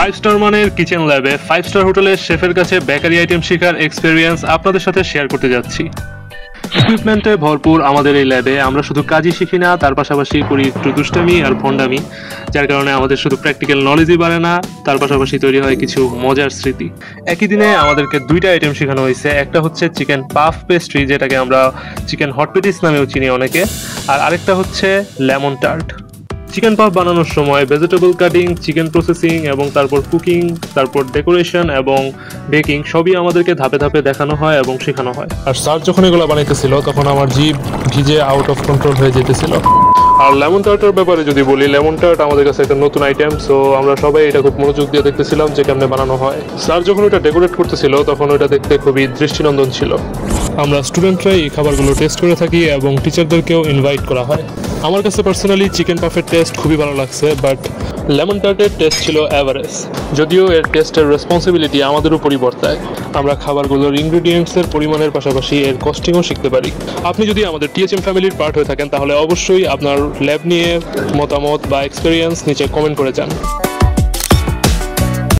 Five star মানের kitchen ল্যাবে 5 star হোটেলের শেফের কাছে বেকারি আইটেম শেখার এক্সপেরিয়েন্স আপনাদের সাথে শেয়ার করতে যাচ্ছি। ইকুইপমেন্টে ভরপুর আমাদের এই ল্যাবে আমরা শুধু কাজই শিখি না, তার পাশাপাশি করি একটু দুষ্টামি আর ভণ্ডামি, যার কারণে আমাদের শুধু প্র্যাকটিক্যাল নলেজই বাড়ে না, তার পাশাপাশি তৈরি হয় কিছু মজার স্মৃতি। একই দিনে আমাদেরকে 2টা আইটেম শেখানো হয়েছে। একটা হচ্ছে চিকেন পাফ পেস্ট্রি, যেটাকে আমরা চিকেন হট পেটিস নামেও চিনি অনেকে, আর আরেকটা হচ্ছে লেমন টার্ট। চিকেন পাফ বানানোর সময় ভেজিটেবল কাটিং, চিকেন প্রসেসিং এবং তারপর কুকিং, তারপর ডেকোরেশন এবং বেকিং সবই আমাদেরকে ধাপে ধাপে দেখানো হয় এবং শেখানো হয়। আর স্যার যখন এগুলো বানাইতেছিল তখন আমার জিভ ভিজে আউট অফ কন্ট্রোল হয়ে যেতেছিল। আর লেমন টার্টের ব্যাপারে যদি বলি, লেমন টার্ট আমাদের কাছে একটা নতুন আইটেম, সো আমরা সবাই এটা খুব মনোযোগ দিয়ে দেখতেছিলাম যে কেমনে বানানো হয়। স্যার যখন ওটা ডেকোরেট করতেছিল তখন ওটা দেখতে খুবই দৃষ্টিনন্দন ছিল। আমরা স্টুডেন্টরাই এই খাবারগুলো টেস্ট করে থাকি এবং টিচারদেরকেও ইনভাইট করা হয়। আমার কাছে পার্সোনালি চিকেন পাফের টেস্ট খুবই ভালো লাগছে, বাট লেমন টার্টের টেস্ট ছিল অ্যাভারেজ। যদিও এর টেস্টের রেসপন্সিবিলিটি আমাদের উপরই বর্তায়। আমরা খাবারগুলোর ইনগ্রিডিয়েন্টসের পরিমাণের পাশাপাশি এর কস্টিংও শিখতে পারি। আপনি যদি আমাদের টিএচএম ফ্যামিলির পার্ট হয়ে থাকেন তাহলে অবশ্যই আপনার ল্যাব নিয়ে মতামত বা এক্সপেরিয়েন্স নিচে কমেন্ট করে যান।